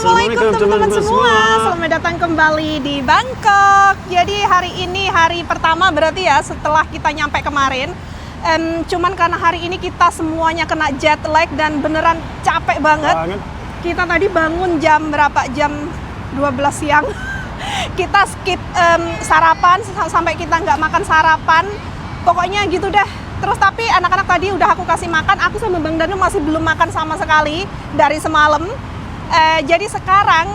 Assalamualaikum teman-teman semua. Selamat datang kembali di Bangkok. Jadi hari ini hari pertama berarti ya setelah kita nyampe kemarin. Cuman karena hari ini kita semuanya kena jet lag dan beneran capek banget. Kita tadi bangun jam berapa? Jam 12 siang. Kita skip sarapan sampai kita nggak makan sarapan. Pokoknya gitu deh. Terus tapi anak-anak tadi udah aku kasih makan, aku sama Bang Danu masih belum makan sama sekali dari semalam. Jadi sekarang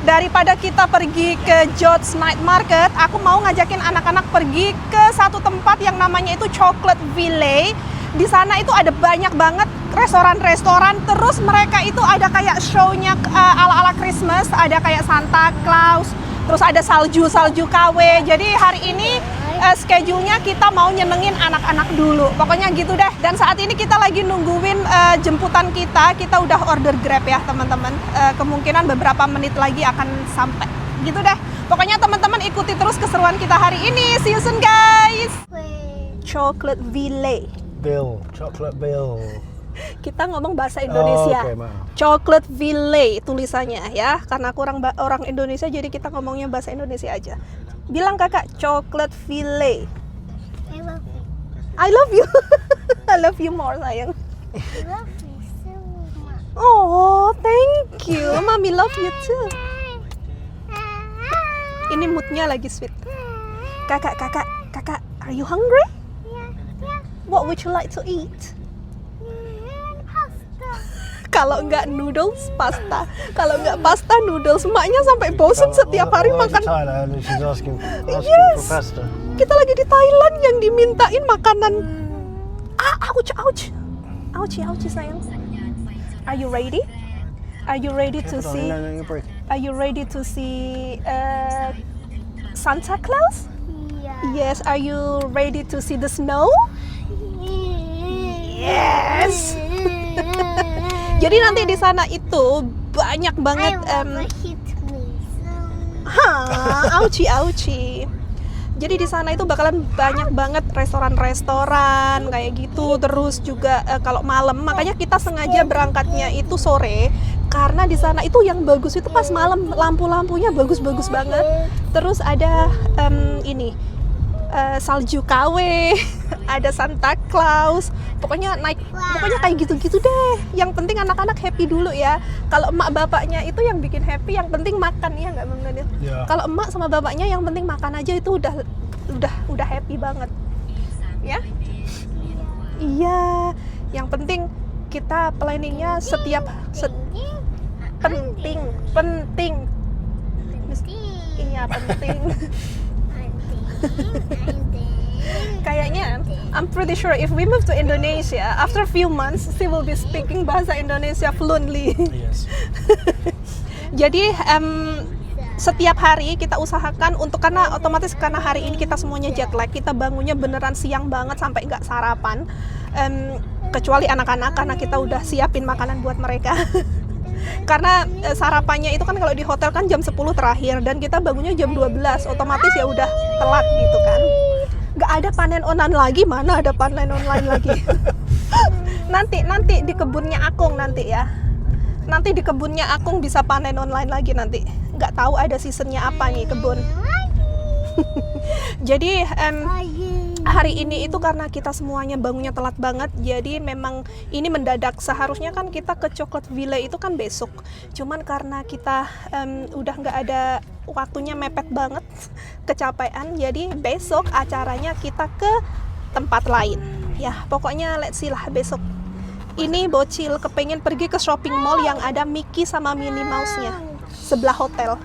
daripada kita pergi ke George Night Market, aku mau ngajakin anak-anak pergi ke satu tempat yang namanya itu Chocolate Village. Di sana itu ada banyak banget restoran-restoran, terus mereka itu ada kayak show-nya ala-ala Christmas, ada kayak Santa Claus, terus ada salju-salju KW. Jadi hari ini schedule-nya kita mau nyenengin anak-anak dulu. Pokoknya gitu deh. Dan saat ini kita lagi nungguin jemputan kita. Kita udah order Grab ya teman-teman. Kemungkinan beberapa menit lagi akan sampai. Gitu deh. Pokoknya teman-teman ikuti terus keseruan kita hari ini. See you soon guys. Chocolate Village. Chocolate Bill. Kita ngomong bahasa Indonesia. Okay, maaf. Chocolate Village tulisannya ya. Karena aku orang Indonesia jadi kita ngomongnya bahasa Indonesia aja. Bilang kakak, Chocolate Village. I love you. I love you. I love you more sayang. I love you so much. Oh, thank you. Mami love you too. Ini moodnya lagi sweet. Kakak, are you hungry? Yeah. What would you like to eat? Pasta. Kalau nggak noodles, pasta. Kalau nggak pasta, noodles. Maknya sampai bosen setiap hari makan. Thailand and she's asking Yes. for pasta. Kita lagi di Thailand yang dimintain makanan. Ouch sayang. Are you ready? Are you ready to see? No, you're breaking. Are you ready to see Santa Claus? Yeah. Yes. Are you ready to see the snow? Yes. Jadi nanti di sana itu banyak banget. Hit me so. Ouchie. Jadi di sana itu bakalan banyak banget restoran-restoran kayak gitu. Terus juga kalau malam, makanya kita sengaja berangkatnya itu sore karena di sana itu yang bagus itu pas malam, lampu-lampunya bagus-bagus banget. Terus ada salju KW, ada Santa Claus. Pokoknya kayak gitu-gitu deh. Yang penting anak-anak happy dulu ya. Kalau emak bapaknya itu yang bikin happy, yang penting makan ya nggak Bang Daniel? Yeah. Kalau emak sama bapaknya yang penting makan aja itu udah happy banget. Ya? Iya. Yang penting kita planningnya penting. Iya, penting. Kayaknya, I'm pretty sure if we move to Indonesia, after a few months, she will be speaking bahasa Indonesia fluently. Yes. Jadi setiap hari kita usahakan karena otomatis karena hari ini kita semuanya jet lag, kita bangunnya beneran siang banget sampai nggak sarapan. Kecuali anak-anak karena kita udah siapin makanan buat mereka. Karena sarapannya itu kan kalau di hotel kan jam 10 terakhir dan kita bangunnya jam 12, otomatis ya udah telat gitu kan. Nggak ada panen online lagi, mana ada panen online lagi. nanti di kebunnya Akung nanti ya. Nanti di kebunnya Akung bisa panen online lagi nanti. Nggak tahu ada seasonnya apa nih kebun. Jadi hari ini itu karena kita semuanya bangunnya telat banget, jadi memang ini mendadak. Seharusnya kan kita ke Chocolate Village itu kan besok. Cuman karena kita udah nggak ada waktunya, mepet banget, kecapean. Jadi besok acaranya kita ke tempat lain. Ya pokoknya let's see lah besok. Ini bocil kepengen pergi ke shopping mall yang ada Mickey sama Minnie Mouse-nya sebelah hotel.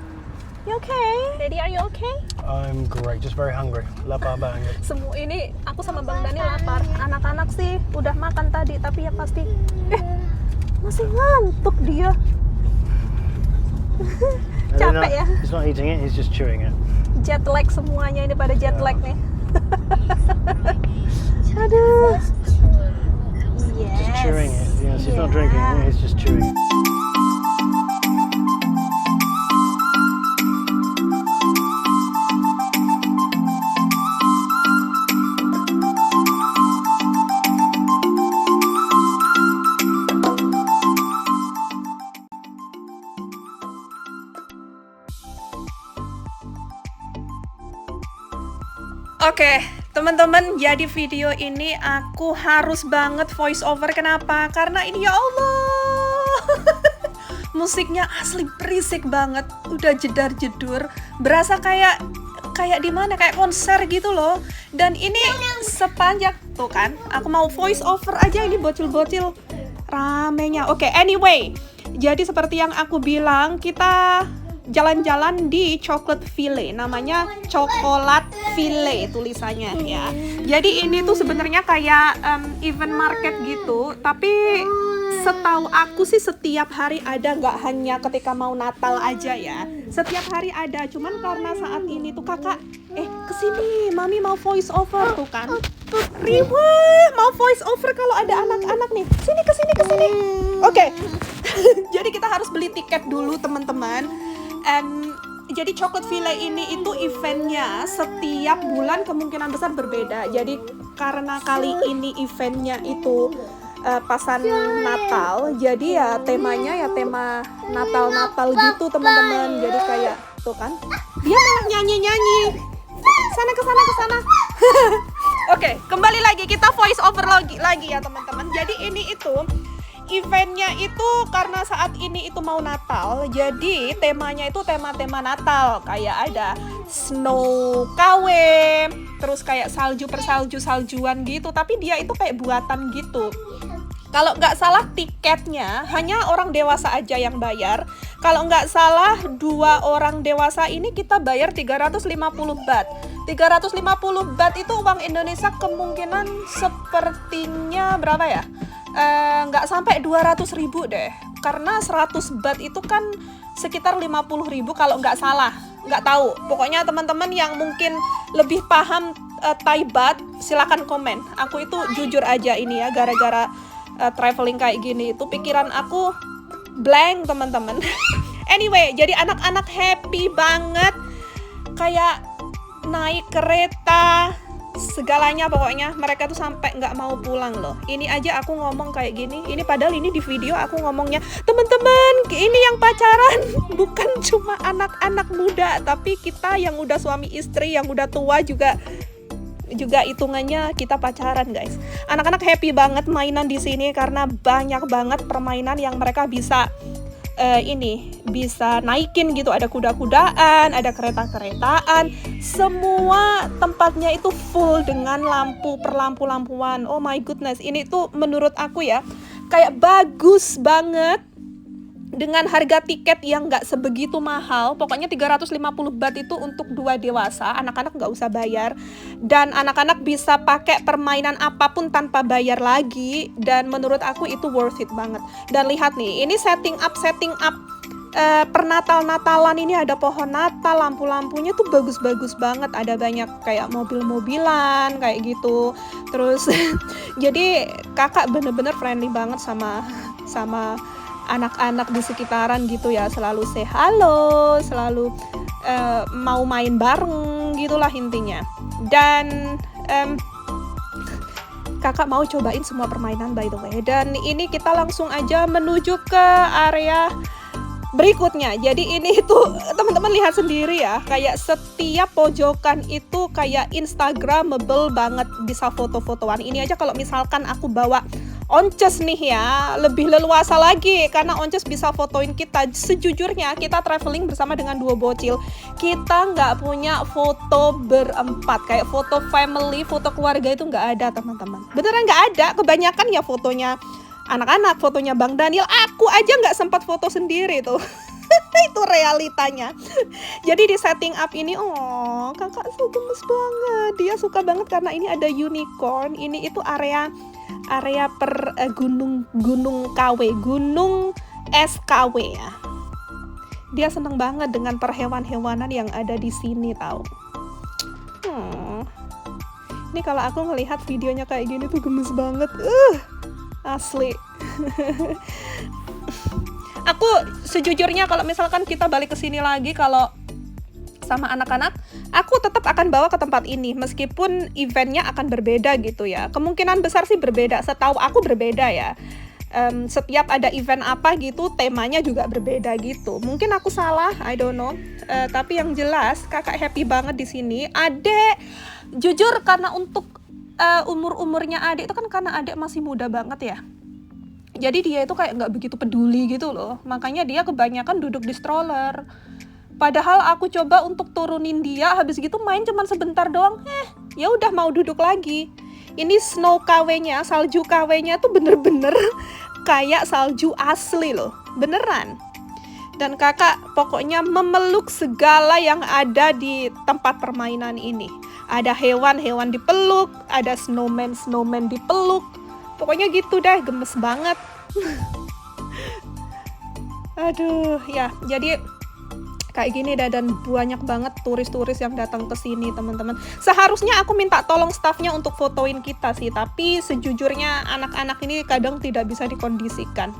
You okay? Daddy, are you okay? I'm great, just very hungry. Lapar banget. Semua ini aku sama Bang Dani lapar. Anak-anak sih udah makan tadi, tapi ya pasti masih ngantuk dia. Capek ya. He's not eating it, he's just chewing it. Jet lag semuanya ini pada jet lag nih. Aduh. Yes. Just chewing it. Yes, he's not drinking it, he's just chewing it. Oke, teman-teman, jadi video ini aku harus banget voice over. Kenapa? Karena ini ya Allah, musiknya asli berisik banget, udah jedar-jedur, berasa kayak di mana, kayak konser gitu loh. Dan ini sepanjang tuh kan, aku mau voice over aja ini bocil-bocil ramenya. Oke, anyway, jadi seperti yang aku bilang, kita jalan-jalan di Chocolate Village, namanya Coklat Village tulisannya ya. Jadi ini tuh sebenarnya kayak event market gitu, tapi setahu aku sih setiap hari ada, nggak hanya ketika mau Natal aja ya. Setiap hari ada, cuman karena saat ini tuh kakak, kesini, mami mau voice over tuh kan. Riwah, mau voice over kalau ada anak-anak nih. Kesini. Oke. Jadi kita harus beli tiket dulu teman-teman. Jadi Chocolate Village ini itu eventnya setiap bulan kemungkinan besar berbeda. Jadi karena kali ini eventnya itu pasan Natal, jadi ya temanya ya tema Natal gitu teman-teman. Jadi kayak tuh kan, dia malah nyanyi sana ke sana. Oke, kembali lagi kita voice over lagi ya teman-teman. Jadi ini itu eventnya itu karena saat ini itu mau Natal, jadi temanya itu tema-tema Natal. Kayak ada snow KW, terus kayak saljuan gitu, tapi dia itu kayak buatan gitu. Kalau nggak salah tiketnya hanya orang dewasa aja yang bayar. Kalau nggak salah 2 orang dewasa ini kita bayar 350 baht. 350 baht itu uang Indonesia kemungkinan sepertinya berapa ya? Nggak sampai 200.000 deh, karena 100 baht itu kan sekitar 50.000 kalau nggak salah, nggak tahu. Pokoknya teman-teman yang mungkin lebih paham Thai baht silakan komen. Aku itu jujur aja ini ya, gara-gara traveling kayak gini itu pikiran aku blank teman-teman. Anyway, jadi anak-anak happy banget, kayak naik kereta segalanya, pokoknya mereka tuh sampai nggak mau pulang loh. Ini aja aku ngomong kayak gini, ini padahal ini di video aku ngomongnya, teman-teman ini yang pacaran bukan cuma anak-anak muda, tapi kita yang udah suami istri, yang udah tua juga hitungannya kita pacaran guys. Anak-anak happy banget mainan di sini karena banyak banget permainan yang mereka bisa bisa naikin gitu. Ada kuda-kudaan, ada kereta-keretaan, semua tempatnya itu full dengan lampu perlampu-lampuan. Oh my goodness, ini tuh menurut aku ya kayak bagus banget dengan harga tiket yang nggak sebegitu mahal. Pokoknya 350 baht itu untuk 2 dewasa, anak-anak nggak usah bayar, dan anak-anak bisa pakai permainan apapun tanpa bayar lagi, dan menurut aku itu worth it banget. Dan lihat nih, ini setting up pernatal-natalan, ini ada pohon Natal, lampu-lampunya tuh bagus-bagus banget, ada banyak kayak mobil-mobilan kayak gitu. Terus jadi kakak bener-bener friendly banget sama anak-anak di sekitaran gitu ya, selalu say halo, selalu mau main bareng gitulah intinya. Dan kakak mau cobain semua permainan by the way. Dan ini kita langsung aja menuju ke area berikutnya. Jadi ini tuh teman-teman lihat sendiri ya, kayak setiap pojokan itu kayak instagramable banget, bisa foto-fotoan. Ini aja kalau misalkan aku bawa Onces nih ya, lebih leluasa lagi karena Onces bisa fotoin kita. Sejujurnya kita traveling bersama dengan 2 bocil, kita nggak punya foto berempat, kayak foto family, foto keluarga itu nggak ada teman-teman. Beneran nggak ada, kebanyakan ya fotonya anak-anak, fotonya Bang Daniel. Aku aja nggak sempat foto sendiri tuh. Itu realitanya. Jadi di setting up ini, oh kakak so gemes banget, dia suka banget karena ini ada unicorn. Ini itu area per gunung KW, gunung es KW ya. Dia seneng banget dengan perhewan-hewanan yang ada di sini tahu. Ini kalau aku ngelihat videonya kayak gini tuh gemes banget, asli. Aku sejujurnya kalau misalkan kita balik ke sini lagi kalau sama anak-anak, aku tetap akan bawa ke tempat ini meskipun eventnya akan berbeda gitu ya. Kemungkinan besar sih berbeda, setahu aku berbeda ya. setiap ada event apa gitu temanya juga berbeda gitu. Mungkin aku salah, I don't know. Tapi yang jelas kakak happy banget di sini. Adek, jujur karena untuk umur-umurnya adek itu kan karena adek masih muda banget ya. Jadi dia itu kayak nggak begitu peduli gitu loh. Makanya dia kebanyakan duduk di stroller. Padahal aku coba untuk turunin dia, habis gitu main cuman sebentar doang. Ya udah mau duduk lagi. Ini snow KW-nya, salju KW-nya tuh bener-bener kayak salju asli loh, beneran. Dan kakak pokoknya memeluk segala yang ada di tempat permainan ini. Ada hewan-hewan dipeluk, ada snowman dipeluk. Pokoknya gitu deh, gemes banget. Aduh, ya, jadi kayak gini dah, dan banyak banget turis-turis yang datang ke sini, teman-teman. Seharusnya aku minta tolong staffnya untuk fotoin kita sih, tapi sejujurnya anak-anak ini kadang tidak bisa dikondisikan.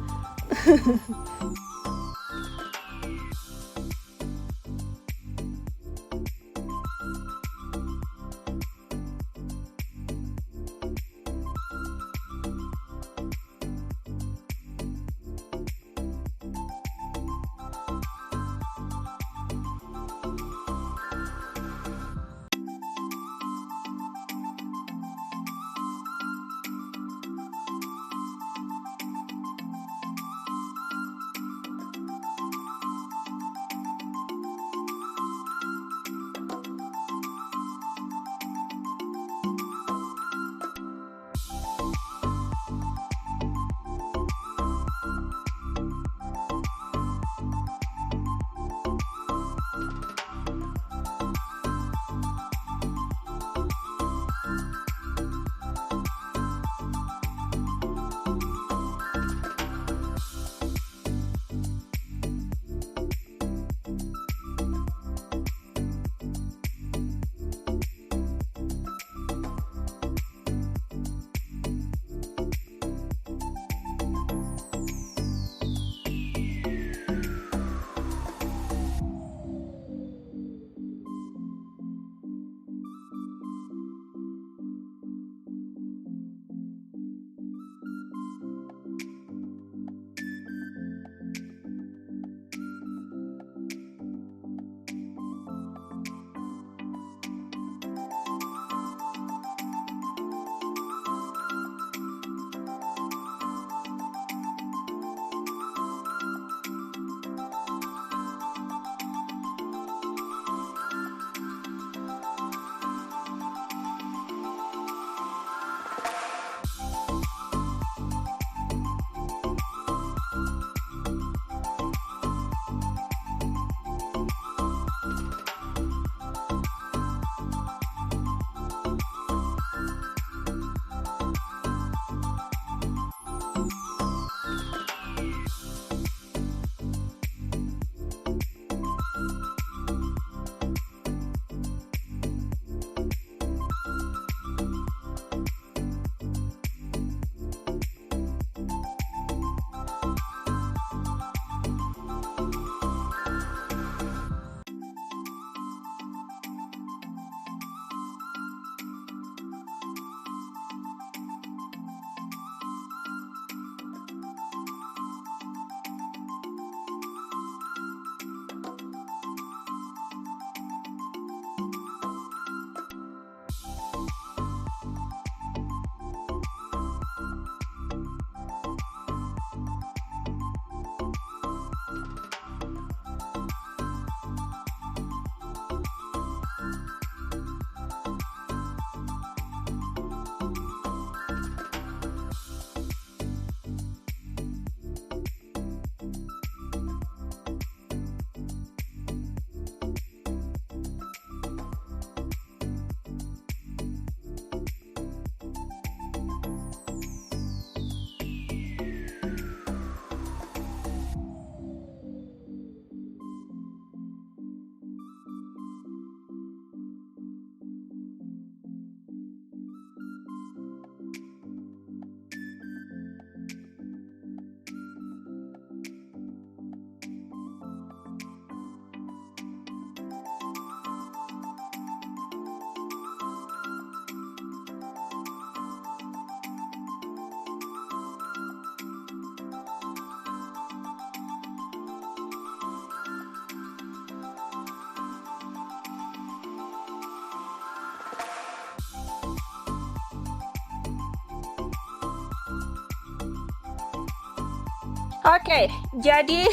Oke, jadi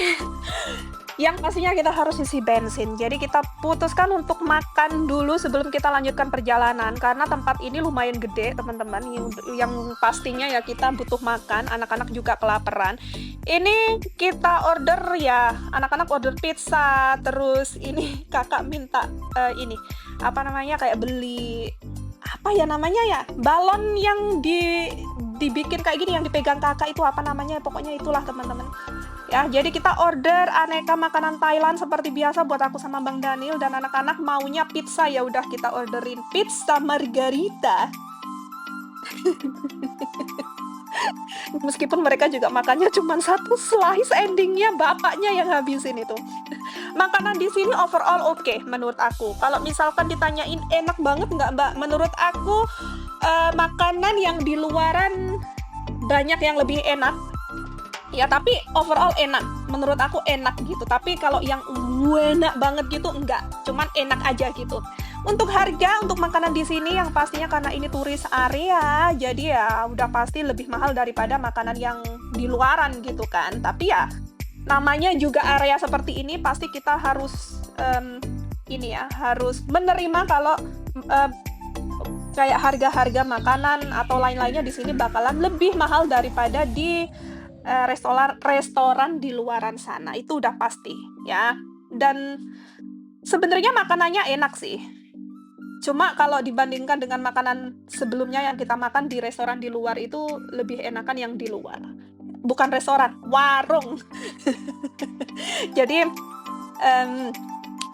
yang pastinya kita harus isi bensin. Jadi kita putuskan untuk makan dulu sebelum kita lanjutkan perjalanan karena tempat ini lumayan gede, teman-teman. Yang pastinya ya kita butuh makan, anak-anak juga kelaparan. Ini kita order ya, anak-anak order pizza, terus ini kakak minta ini apa namanya kayak beli apa ya namanya ya? Balon yang dibikin kayak gini yang dipegang kakak itu apa namanya? Pokoknya itulah, teman-teman. Ya, jadi kita order aneka makanan Thailand seperti biasa buat aku sama Bang Daniel dan anak-anak maunya pizza, ya udah kita orderin pizza margarita. Meskipun mereka juga makannya cuma satu slice, endingnya bapaknya yang habisin itu. Makanan di sini overall oke menurut aku. Kalau misalkan ditanyain enak banget nggak Mbak? Menurut aku makanan yang di luaran banyak yang lebih enak. Ya, tapi overall enak. Menurut aku enak gitu. Tapi kalau yang enak banget gitu enggak. Cuman enak aja gitu. Untuk harga untuk makanan di sini yang pastinya karena ini turis area, jadi ya udah pasti lebih mahal daripada makanan yang di luaran gitu kan. Tapi ya namanya juga area seperti ini pasti kita harus ini ya, harus menerima kalau kayak harga-harga makanan atau lain-lainnya di sini bakalan lebih mahal daripada di restoran di luaran sana. Itu udah pasti ya. Dan sebenarnya makanannya enak sih. Cuma kalau dibandingkan dengan makanan sebelumnya yang kita makan di restoran di luar itu lebih enakan yang di luar. Bukan restoran, warung. Jadi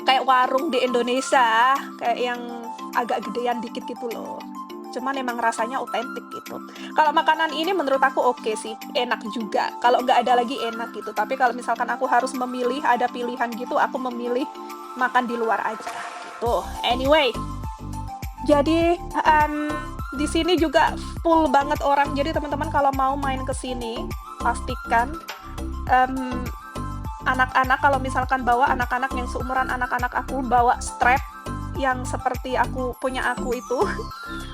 kayak warung di Indonesia, kayak yang agak gedean dikit gitu loh. Cuman emang rasanya otentik gitu. Kalau makanan ini menurut aku oke sih, enak juga. Kalau nggak ada lagi enak gitu. Tapi kalau misalkan aku harus memilih, ada pilihan gitu, aku memilih makan di luar aja gitu. Anyway, jadi di sini juga full banget orang. Jadi teman-teman kalau mau main ke sini, pastikan anak-anak kalau misalkan bawa anak-anak yang seumuran anak-anak aku bawa strap yang seperti aku punya aku itu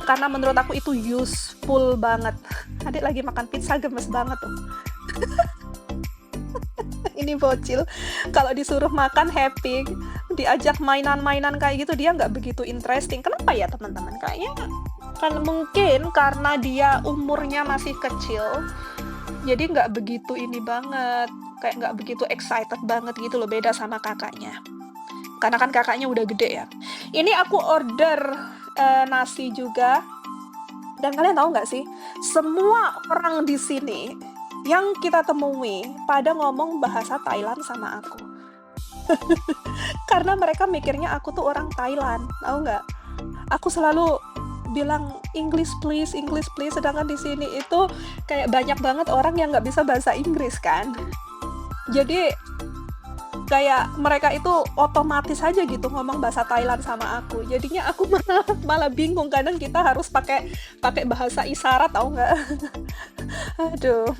karena menurut aku itu useful banget. Adik lagi makan pizza gemes banget tuh. Ini bocil kalau disuruh makan happy, diajak mainan-mainan kayak gitu dia nggak begitu interesting. Kenapa ya teman-teman? Kayaknya kan mungkin karena dia umurnya masih kecil jadi nggak begitu ini banget, kayak nggak begitu excited banget gitu loh, beda sama kakaknya. Karena kan kakaknya udah gede ya. Ini aku order nasi juga. Dan kalian tahu nggak sih, semua orang di sini yang kita temui pada ngomong bahasa Thailand sama aku. Karena mereka mikirnya aku tuh orang Thailand, tahu nggak? Aku selalu bilang English please, sedangkan di sini itu kayak banyak banget orang yang nggak bisa bahasa Inggris kan. Jadi kayak mereka itu otomatis aja gitu ngomong bahasa Thailand sama aku. Jadinya aku malah bingung, kadang kita harus pakai bahasa isyarat, tahu nggak? Aduh.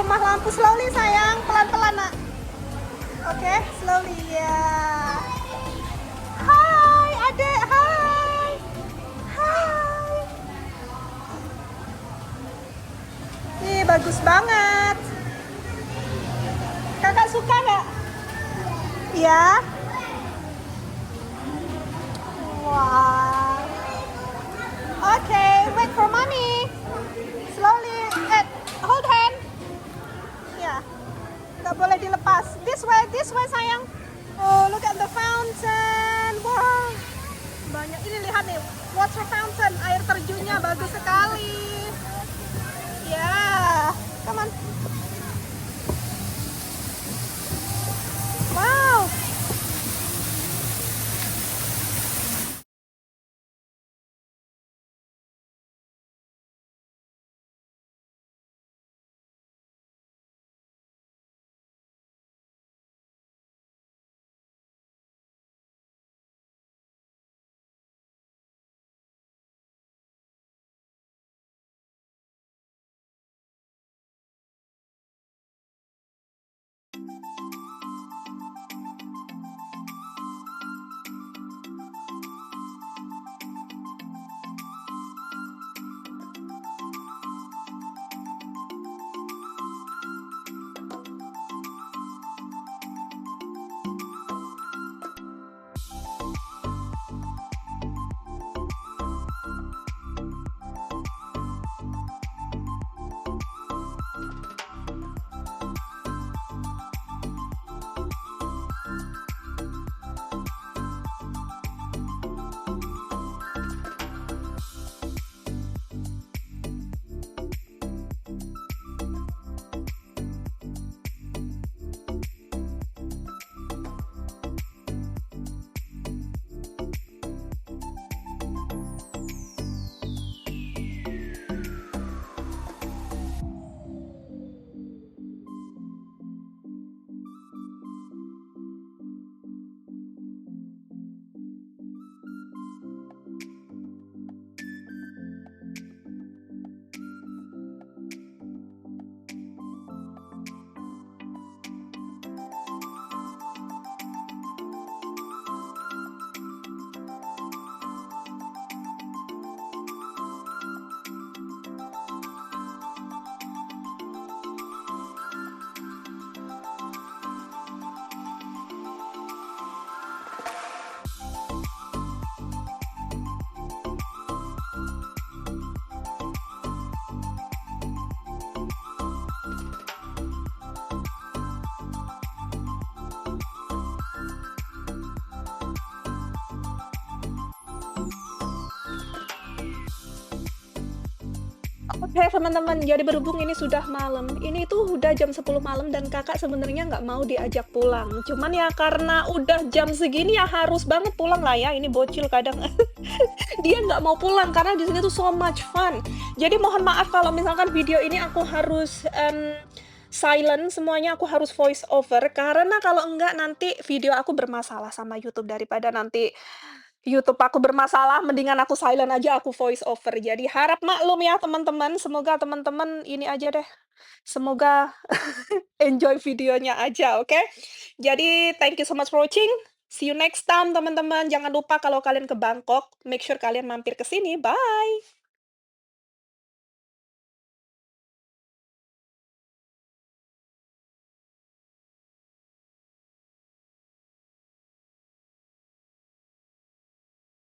rumah lampu. Slowly sayang, pelan-pelan nak. Oke, slowly ya. Hai adek, hai. Hai. Ih, bagus banget. Kakak suka nggak? Ya. Wow. Oke, wait for mommy. Slowly. Hold hand. Ya. Nggak boleh dilepas. This way sayang. Oh, look at the fountain. Wow. Banyak ini, lihat nih. Water fountain, air terjunnya bagus sekali. Ya, come on. Wow. Oke teman-teman, jadi berhubung ini sudah malam, ini tuh udah jam 10 malam dan kakak sebenarnya nggak mau diajak pulang. Cuman ya karena udah jam segini ya harus banget pulang lah ya, ini bocil kadang dia nggak mau pulang karena di sini tuh so much fun. Jadi mohon maaf kalau misalkan video ini aku harus silent semuanya, aku harus voice over karena kalau enggak nanti video aku bermasalah sama YouTube. Daripada nanti YouTube aku bermasalah, mendingan aku silent aja, aku voice over. Jadi harap maklum ya teman-teman, semoga teman-teman ini aja deh, semoga enjoy videonya aja, oke? Jadi thank you so much for watching, see you next time teman-teman. Jangan lupa kalau kalian ke Bangkok, make sure kalian mampir ke sini, bye!